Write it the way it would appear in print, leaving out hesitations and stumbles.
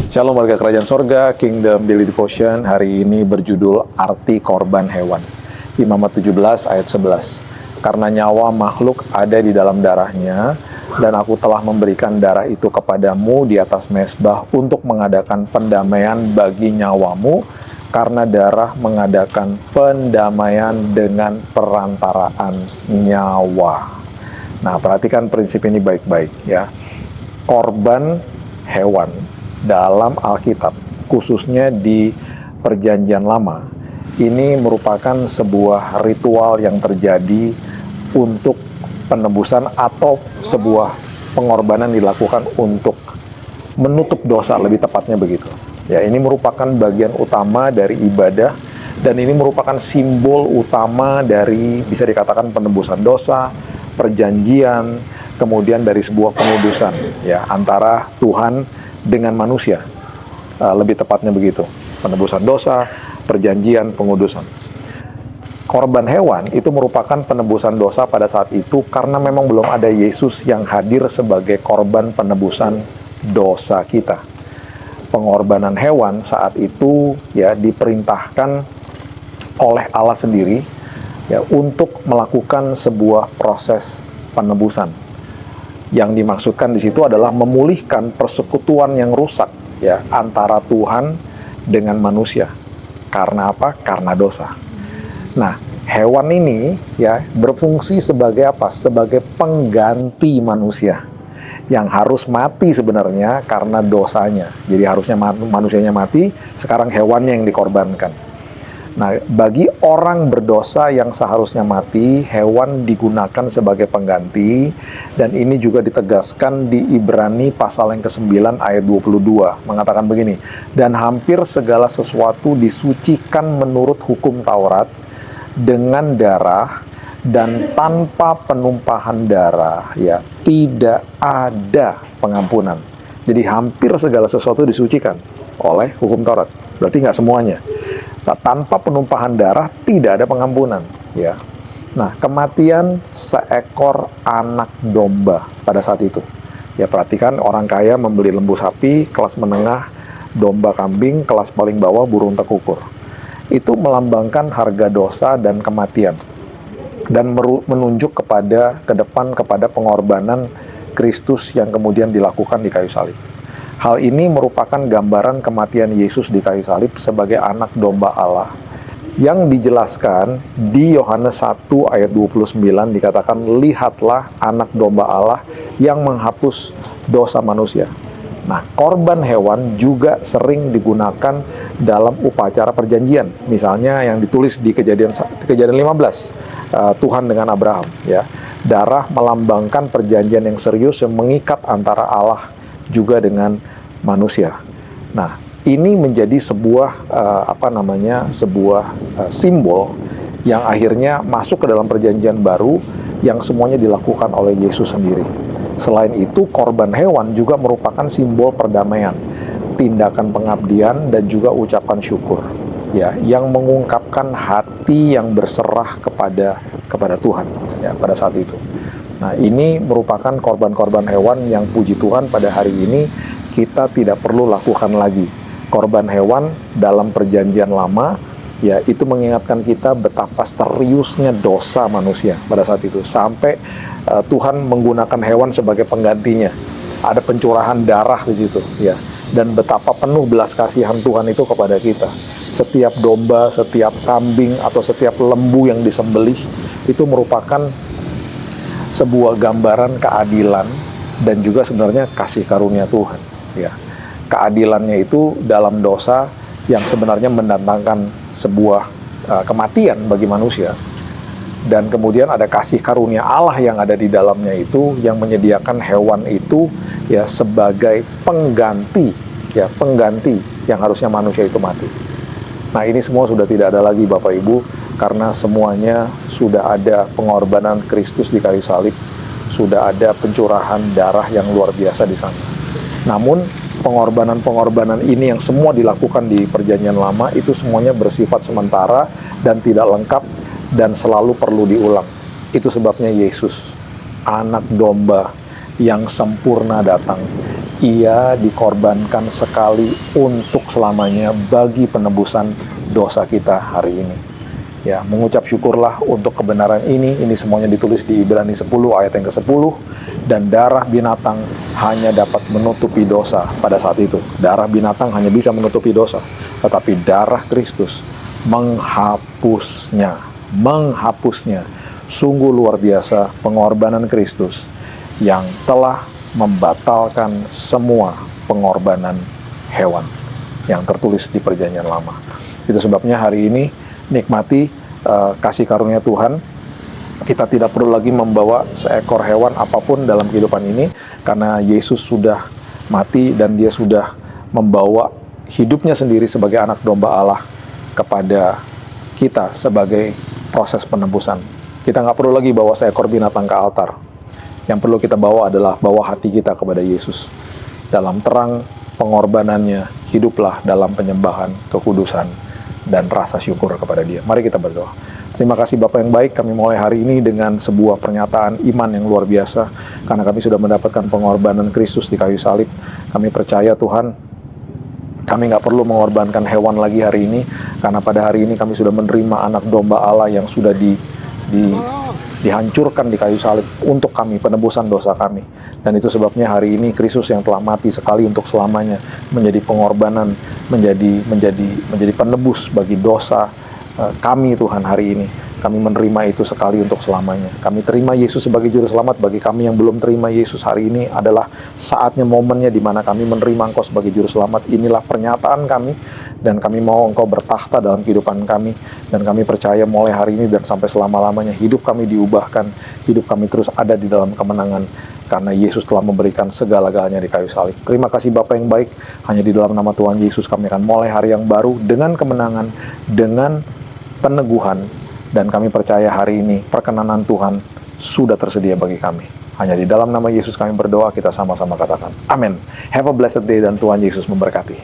Shalom warga kerajaan sorga, Kingdom Daily Devotion hari ini berjudul Arti Korban Hewan. Imamat 17 ayat 11. Karena nyawa makhluk ada di dalam darahnya, dan aku telah memberikan darah itu kepadamu di atas mezbah untuk mengadakan pendamaian bagi nyawamu, karena darah mengadakan pendamaian dengan perantaraan nyawa. Nah, perhatikan prinsip ini baik-baik ya. Korban hewan dalam Alkitab, khususnya di Perjanjian Lama, ini merupakan sebuah ritual yang terjadi untuk penebusan atau sebuah pengorbanan dilakukan untuk menutup dosa, lebih tepatnya begitu. Ya, ini merupakan bagian utama dari ibadah, dan ini merupakan simbol utama dari, bisa dikatakan, penebusan dosa, perjanjian, kemudian dari sebuah pengudusan ya antara Tuhan dengan manusia, lebih tepatnya begitu, penebusan dosa, perjanjian, pengudusan. Korban hewan itu merupakan penebusan dosa pada saat itu, karena memang belum ada Yesus yang hadir sebagai korban penebusan dosa kita. Pengorbanan hewan saat itu ya diperintahkan oleh Allah sendiri ya untuk melakukan sebuah proses penebusan. Yang dimaksudkan di situ adalah memulihkan persekutuan yang rusak ya antara Tuhan dengan manusia. Karena apa? Karena dosa. Nah, hewan ini ya berfungsi sebagai apa? Sebagai pengganti manusia yang harus mati sebenarnya karena dosanya. Jadi harusnya manusianya mati, sekarang hewannya yang dikorbankan. Nah, bagi orang berdosa yang seharusnya mati, hewan digunakan sebagai pengganti, dan ini juga ditegaskan di Ibrani pasal yang ke-9 ayat 22, mengatakan begini, dan hampir segala sesuatu disucikan menurut hukum Taurat dengan darah, dan tanpa penumpahan darah ya tidak ada pengampunan. Jadi hampir segala sesuatu disucikan oleh hukum Taurat, berarti nggak semuanya. Tanpa penumpahan darah tidak ada pengampunan ya. Nah, kematian seekor anak domba pada saat itu ya, perhatikan, orang kaya membeli lembu sapi, kelas menengah domba kambing, kelas paling bawah burung tekukur. Itu melambangkan harga dosa dan kematian, dan menunjuk kepada ke depan kepada pengorbanan Kristus yang kemudian dilakukan di kayu salib. Hal ini merupakan gambaran kematian Yesus di kayu salib sebagai anak domba Allah, yang dijelaskan di Yohanes 1 ayat 29 dikatakan, lihatlah anak domba Allah yang menghapus dosa manusia. Nah, korban hewan juga sering digunakan dalam upacara perjanjian. Misalnya yang ditulis di kejadian 15, Tuhan dengan Abraham ya. Darah melambangkan perjanjian yang serius yang mengikat antara Allah juga dengan manusia. Nah, ini menjadi sebuah simbol yang akhirnya masuk ke dalam perjanjian baru yang semuanya dilakukan oleh Yesus sendiri. Selain itu, korban hewan juga merupakan simbol perdamaian, tindakan pengabdian, dan juga ucapan syukur ya, yang mengungkapkan hati yang berserah kepada Tuhan ya pada saat itu. Nah, ini merupakan korban-korban hewan yang puji Tuhan pada hari ini kita tidak perlu lakukan lagi. Korban hewan dalam perjanjian lama ya, itu mengingatkan kita betapa seriusnya dosa manusia pada saat itu, sampai Tuhan menggunakan hewan sebagai penggantinya. Ada pencurahan darah di situ ya, dan betapa penuh belas kasihan Tuhan itu kepada kita. Setiap domba, setiap kambing, atau setiap lembu yang disembelih itu merupakan sebuah gambaran keadilan dan juga sebenarnya kasih karunia Tuhan ya. Keadilannya itu dalam dosa yang sebenarnya mendatangkan sebuah kematian bagi manusia, dan kemudian ada kasih karunia Allah yang ada di dalamnya itu, yang menyediakan hewan itu ya sebagai pengganti yang harusnya manusia itu mati. Nah, ini semua sudah tidak ada lagi Bapak Ibu, karena semuanya sudah ada pengorbanan Kristus di kayu salib, sudah ada pencurahan darah yang luar biasa di sana. Namun pengorbanan-pengorbanan ini yang semua dilakukan di perjanjian lama itu semuanya bersifat sementara dan tidak lengkap dan selalu perlu diulang. Itu sebabnya Yesus, anak domba yang sempurna datang, Ia dikorbankan sekali untuk selamanya bagi penebusan dosa kita hari ini. Ya, mengucap syukurlah untuk kebenaran ini. Ini semuanya ditulis di Ibrani 10 ayat yang ke-10. Dan darah binatang hanya dapat menutupi dosa pada saat itu. Darah binatang hanya bisa menutupi dosa, tetapi darah Kristus menghapusnya. Sungguh luar biasa pengorbanan Kristus yang telah membatalkan semua pengorbanan hewan yang tertulis di Perjanjian Lama. Itu sebabnya hari ini nikmati kasih karunia Tuhan. Kita tidak perlu lagi membawa seekor hewan apapun dalam kehidupan ini, karena Yesus sudah mati dan dia sudah membawa hidupnya sendiri sebagai anak domba Allah kepada kita sebagai proses penebusan. Kita nggak perlu lagi bawa seekor binatang ke altar. Yang perlu kita bawa adalah bawa hati kita kepada Yesus. Dalam terang pengorbanannya, hiduplah dalam penyembahan, kekudusan, dan rasa syukur kepada Dia. Mari kita berdoa. Terima kasih Bapa yang baik, kami mulai hari ini dengan sebuah pernyataan iman yang luar biasa, karena kami sudah mendapatkan pengorbanan Kristus di kayu salib. Kami percaya Tuhan, kami nggak perlu mengorbankan hewan lagi hari ini, karena pada hari ini kami sudah menerima anak domba Allah yang sudah dihancurkan di kayu salib untuk kami, penebusan dosa kami. Dan itu sebabnya hari ini Kristus yang telah mati sekali untuk selamanya menjadi pengorbanan, menjadi penebus bagi dosa kami Tuhan hari ini. Kami menerima itu sekali untuk selamanya. Kami terima Yesus sebagai juru selamat. Bagi kami yang belum terima Yesus, hari ini adalah saatnya, momennya di mana kami menerima Engkau sebagai juru selamat. Inilah pernyataan kami, dan kami mau Engkau bertakhta dalam kehidupan kami. Dan kami percaya mulai hari ini dan sampai selama-lamanya hidup kami diubahkan, hidup kami terus ada di dalam kemenangan, karena Yesus telah memberikan segala-galanya di kayu salib. Terima kasih Bapa yang baik. Hanya di dalam nama Tuhan Yesus kami akan mulai hari yang baru dengan kemenangan, dengan peneguhan, dan kami percaya hari ini perkenanan Tuhan sudah tersedia bagi kami. Hanya di dalam nama Yesus kami berdoa, kita sama-sama katakan amin. Have a blessed day dan Tuhan Yesus memberkati.